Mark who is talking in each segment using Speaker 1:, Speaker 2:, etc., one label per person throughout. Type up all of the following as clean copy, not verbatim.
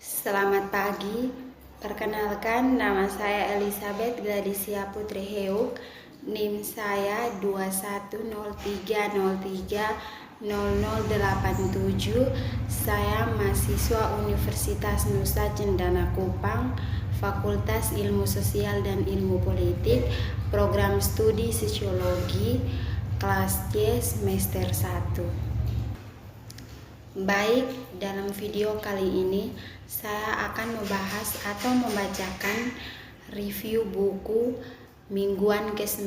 Speaker 1: Selamat pagi, perkenalkan nama saya Elizabeth Gladisia Putri Heuk, NIM saya 2103030087. Saya mahasiswa Universitas Nusa Cendana Kupang, Fakultas Ilmu Sosial dan Ilmu Politik, Program Studi Sosiologi, kelas C semester 1. Baik, dalam video kali ini saya akan membahas atau membacakan review buku mingguan ke-9,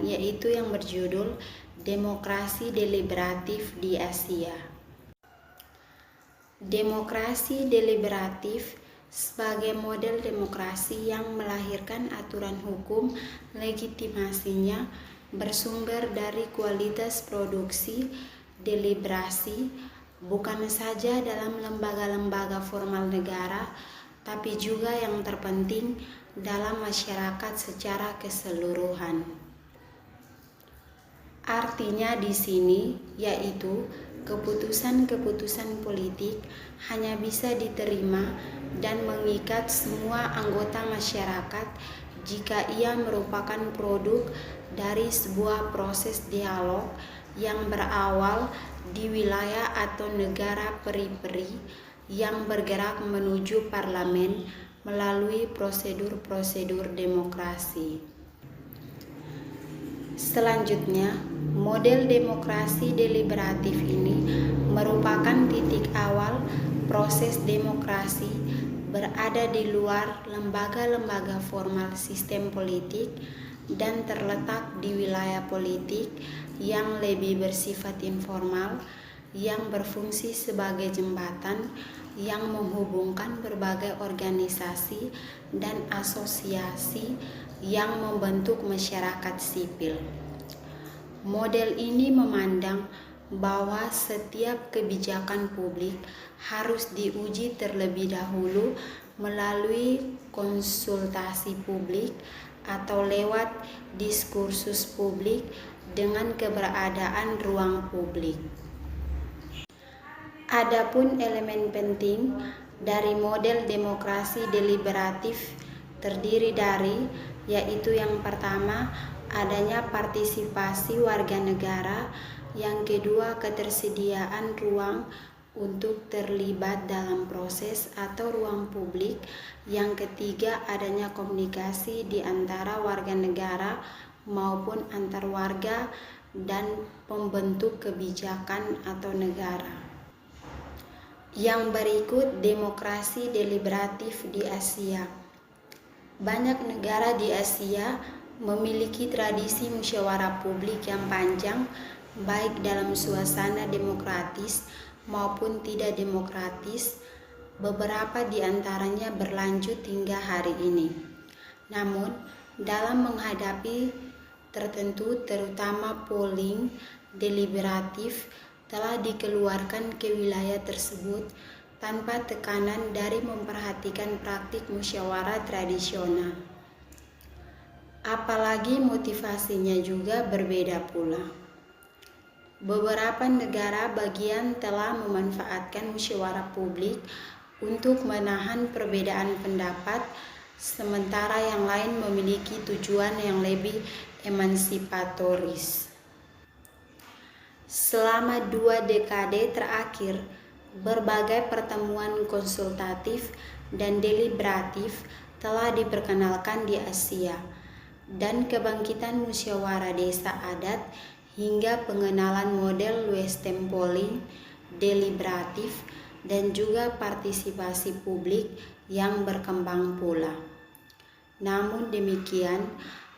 Speaker 1: yaitu yang berjudul Demokrasi Deliberatif di Asia. Demokrasi deliberatif sebagai model demokrasi yang melahirkan aturan hukum, legitimasinya bersumber dari kualitas produksi deliberasi, bukan saja dalam lembaga-lembaga formal negara, tapi juga yang terpenting dalam masyarakat secara keseluruhan. Artinya di sini yaitu keputusan-keputusan politik hanya bisa diterima dan mengikat semua anggota masyarakat jika ia merupakan produk dari sebuah proses dialog yang berawal di wilayah atau negara periphery yang bergerak menuju parlemen melalui prosedur-prosedur demokrasi. Selanjutnya, model demokrasi deliberatif ini merupakan titik awal proses demokrasi berada di luar lembaga-lembaga formal sistem politik dan terletak di wilayah politik yang lebih bersifat informal, yang berfungsi sebagai jembatan yang menghubungkan berbagai organisasi dan asosiasi yang membentuk masyarakat sipil. Model ini memandang bahwa setiap kebijakan publik harus diuji terlebih dahulu melalui konsultasi publik atau lewat diskursus publik dengan keberadaan ruang publik. Adapun elemen penting dari model demokrasi deliberatif terdiri dari, yaitu yang pertama, adanya partisipasi warga negara, yang kedua, ketersediaan ruang untuk terlibat dalam proses atau ruang publik, yang ketiga, adanya komunikasi di antara warga negara maupun antar warga dan pembentuk kebijakan atau negara. Yang berikut demokrasi deliberatif di Asia. Banyak negara di Asia memiliki tradisi musyawarah publik yang panjang, baik dalam suasana demokratis maupun tidak demokratis. Beberapa di antaranya berlanjut hingga hari ini. Namun, dalam menghadapi tertentu, terutama polling deliberatif telah dikeluarkan ke wilayah tersebut tanpa tekanan dari memperhatikan praktik musyawarah tradisional. Apalagi motivasinya juga berbeda pula. Beberapa negara bagian telah memanfaatkan musyawarah publik untuk menahan perbedaan pendapat, sementara yang lain memiliki tujuan yang lebih emansipatoris. Selama 2 dekade terakhir, berbagai pertemuan konsultatif dan deliberatif telah diperkenalkan di Asia, dan kebangkitan musyawarah desa adat hingga pengenalan model Western polling deliberatif dan juga partisipasi publik yang berkembang pula. Namun demikian,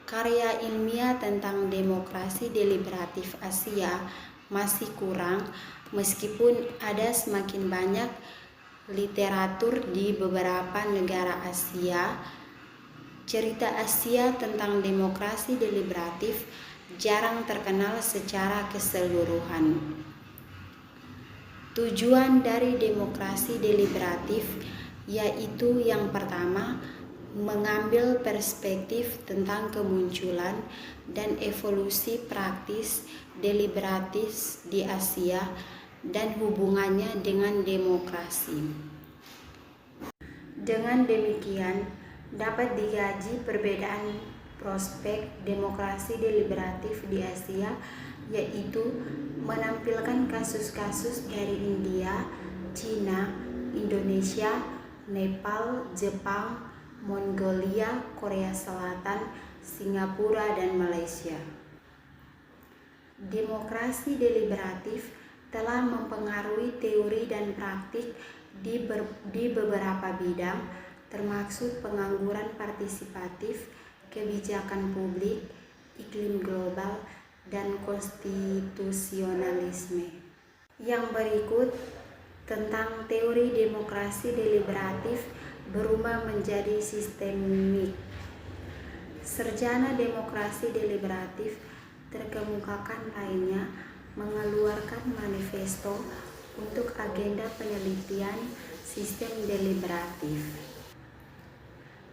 Speaker 1: karya ilmiah tentang demokrasi deliberatif Asia masih kurang, meskipun ada semakin banyak literatur di beberapa negara Asia. Cerita Asia tentang demokrasi deliberatif jarang terkenal secara keseluruhan. Tujuan dari demokrasi deliberatif yaitu yang pertama, mengambil perspektif tentang kemunculan dan evolusi praktis deliberatif di Asia dan hubungannya dengan demokrasi. Dengan demikian, dapat digaji perbedaan prospek demokrasi deliberatif di Asia, yaitu menampilkan kasus-kasus dari India, Cina, Indonesia, Nepal, Jepang, Mongolia, Korea Selatan, Singapura, dan Malaysia. Demokrasi deliberatif telah mempengaruhi teori dan praktik di beberapa bidang, termasuk pengangguran partisipatif, kebijakan publik, iklim global, dan konstitusionalisme. Yang berikut tentang teori demokrasi deliberatif berubah menjadi sistemik. Sarjana demokrasi deliberatif terkemukakan lainnya mengeluarkan manifesto untuk agenda penelitian sistem deliberatif.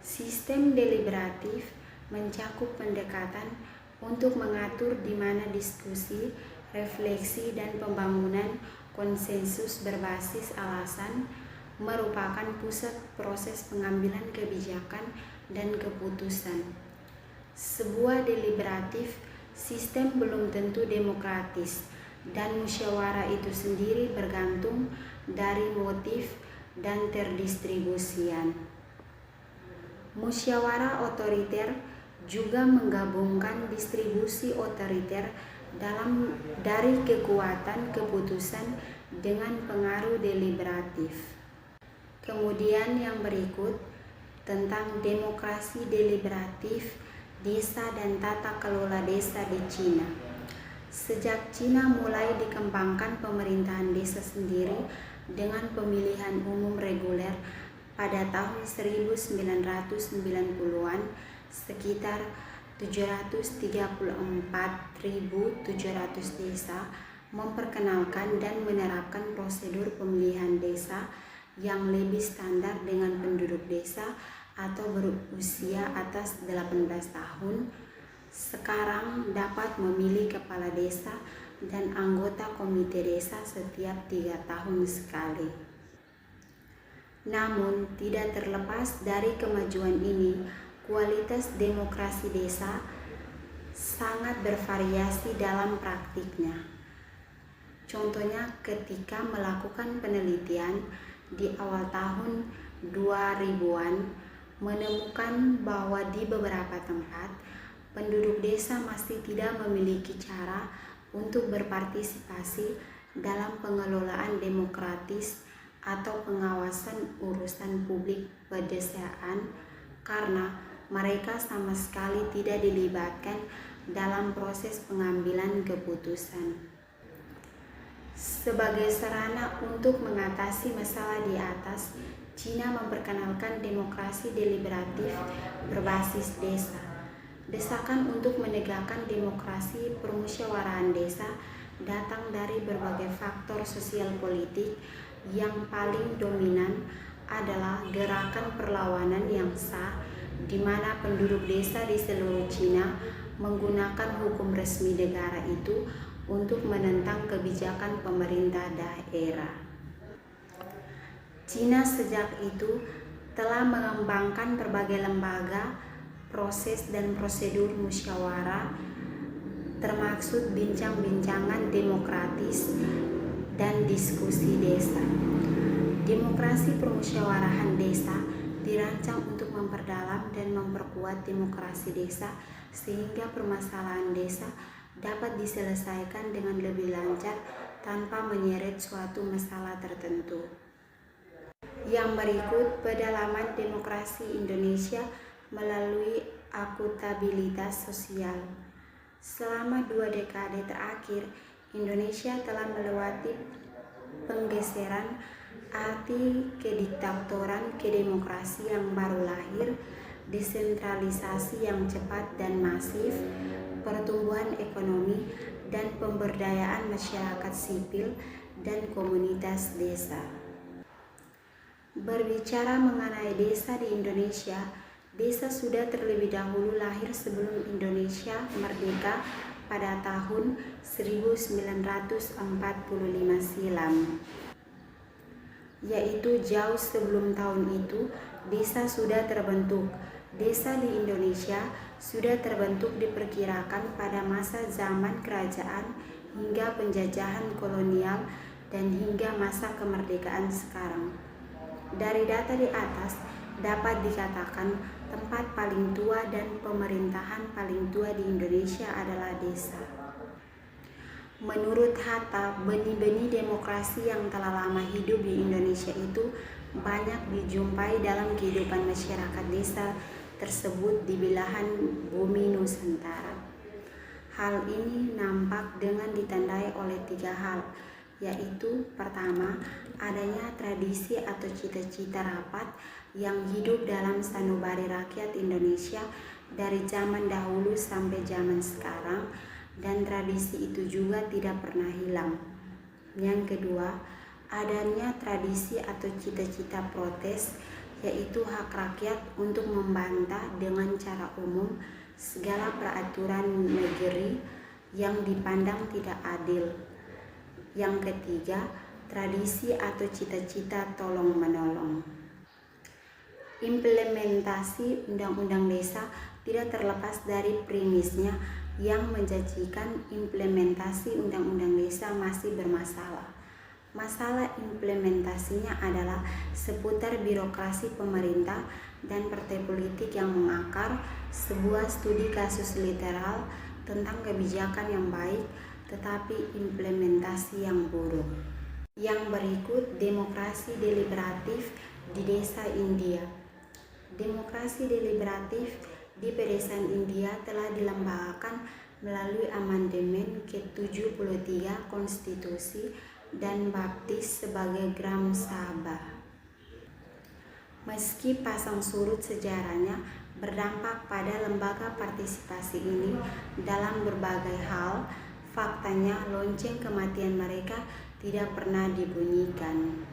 Speaker 1: Sistem deliberatif mencakup pendekatan untuk mengatur di mana diskusi, refleksi, dan pembangunan konsensus berbasis alasan merupakan pusat proses pengambilan kebijakan dan keputusan. Sebuah deliberatif sistem belum tentu demokratis, dan musyawarah itu sendiri bergantung dari motif dan terdistribusian. Musyawarah otoriter juga menggabungkan distribusi otoriter dari kekuatan keputusan dengan pengaruh deliberatif. Kemudian yang berikut tentang demokrasi deliberatif desa dan tata kelola desa di Cina. Sejak Cina mulai dikembangkan pemerintahan desa sendiri dengan pemilihan umum reguler pada tahun 1990-an, sekitar 734.700 desa memperkenalkan dan menerapkan prosedur pemilihan desa yang lebih standar dengan penduduk desa atau berusia atas 18 tahun sekarang dapat memilih kepala desa dan anggota komite desa setiap 3 tahun sekali. Namun, tidak terlepas dari kemajuan ini, kualitas demokrasi desa sangat bervariasi dalam praktiknya. Contohnya ketika melakukan penelitian di awal tahun 2000-an, menemukan bahwa di beberapa tempat penduduk desa masih tidak memiliki cara untuk berpartisipasi dalam pengelolaan demokratis atau pengawasan urusan publik pedesaan karena mereka sama sekali tidak dilibatkan dalam proses pengambilan keputusan. Sebagai sarana untuk mengatasi masalah di atas, Cina memperkenalkan demokrasi deliberatif berbasis desa. Desakan untuk menegakkan demokrasi permusyawarahan desa datang dari berbagai faktor sosial politik. Yang paling dominan adalah gerakan perlawanan yang sah, di mana penduduk desa di seluruh Cina menggunakan hukum resmi negara itu untuk menentang kebijakan pemerintah daerah. Cina sejak itu telah mengembangkan berbagai lembaga, proses dan prosedur musyawarah, termasuk bincang-bincangan demokratis dan diskusi desa. Demokrasi permusyawarahan desa dirancang untuk memperdalam dan memperkuat demokrasi desa sehingga permasalahan desa dapat diselesaikan dengan lebih lancar tanpa menyeret suatu masalah tertentu. Yang berikut pedalaman demokrasi Indonesia melalui akuntabilitas sosial. Selama 2 dekade terakhir, Indonesia telah melewati penggeseran arti kediktatoran ke demokrasi yang baru lahir, desentralisasi yang cepat dan masif, pertumbuhan ekonomi, dan pemberdayaan masyarakat sipil dan komunitas desa. Berbicara mengenai desa di Indonesia, desa sudah terlebih dahulu lahir sebelum Indonesia merdeka pada tahun 1945 silam. yaitu jauh sebelum tahun itu desa sudah terbentuk. Desa di Indonesia sudah terbentuk diperkirakan pada masa zaman kerajaan hingga penjajahan kolonial dan hingga masa kemerdekaan sekarang. Dari data di atas dapat dikatakan tempat paling tua dan pemerintahan paling tua di Indonesia adalah desa. Menurut Hatta, benih-benih demokrasi yang telah lama hidup di Indonesia itu banyak dijumpai dalam kehidupan masyarakat desa tersebut di belahan bumi Nusantara. Hal ini nampak dengan ditandai oleh 3 hal, yaitu pertama, adanya tradisi atau cita-cita rapat yang hidup dalam sanubari rakyat Indonesia dari zaman dahulu sampai zaman sekarang, dan tradisi itu juga tidak pernah hilang. Yang kedua, adanya tradisi atau cita-cita protes, yaitu hak rakyat untuk membantah dengan cara umum segala peraturan negeri yang dipandang tidak adil. Yang ketiga, tradisi atau cita-cita tolong-menolong. Implementasi Undang-Undang Desa tidak terlepas dari premisnya yang menjanjikan implementasi Undang-Undang Desa masih bermasalah. Masalah implementasinya adalah seputar birokrasi pemerintah dan partai politik yang mengakar, sebuah studi kasus literal tentang kebijakan yang baik tetapi implementasi yang buruk. Yang berikut demokrasi deliberatif di desa India. Demokrasi deliberatif di pedesaan India telah dilembagakan melalui amandemen ke-73 Konstitusi dan baptis sebagai Gram Sabha. Meski pasang surut sejarahnya berdampak pada lembaga partisipasi ini dalam berbagai hal, faktanya lonceng kematian mereka tidak pernah dibunyikan.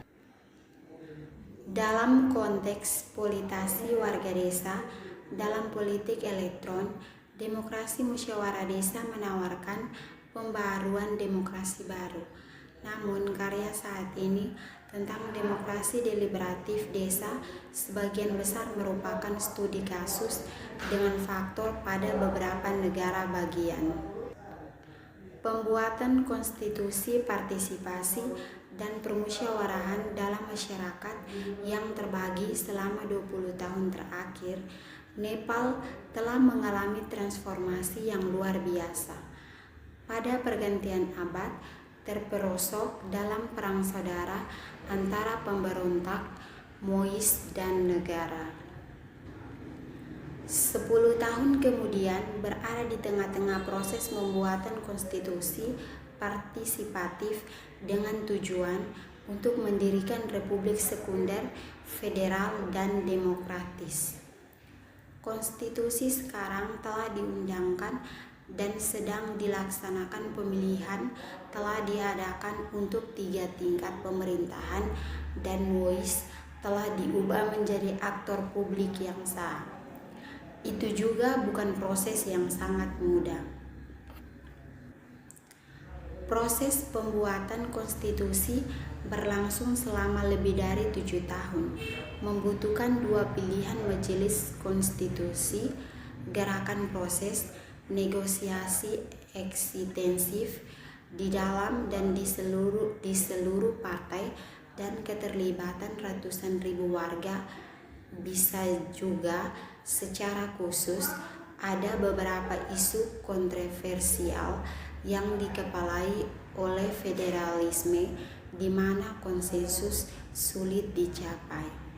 Speaker 1: Dalam konteks politisasi warga desa, dalam politik elektron, demokrasi musyawarah desa menawarkan pembaruan demokrasi baru. Namun karya saat ini tentang demokrasi deliberatif desa sebagian besar merupakan studi kasus dengan faktor pada beberapa negara bagian. Pembuatan konstitusi partisipasi dan permusyawarahan dalam masyarakat yang terbagi selama 20 tahun terakhir, Nepal telah mengalami transformasi yang luar biasa. Pada pergantian abad, terperosok dalam perang saudara antara pemberontak, Mois dan negara. 10 tahun kemudian berada di tengah-tengah proses pembuatan konstitusi partisipatif dengan tujuan untuk mendirikan republik sekunder, federal, dan demokratis. Konstitusi sekarang telah diundangkan dan sedang dilaksanakan pemilihan telah diadakan untuk 3 tingkat pemerintahan dan Mois telah diubah menjadi aktor publik yang sah. Itu juga bukan proses yang sangat mudah. Proses pembuatan konstitusi berlangsung selama lebih dari 7 tahun, membutuhkan 2 pilihan majelis konstitusi, gerakan proses, negosiasi eksitensif di dalam dan di seluruh partai, dan keterlibatan ratusan ribu warga. Bisa juga secara khusus ada beberapa isu kontroversial yang dikepalai oleh federalisme di mana konsensus sulit dicapai.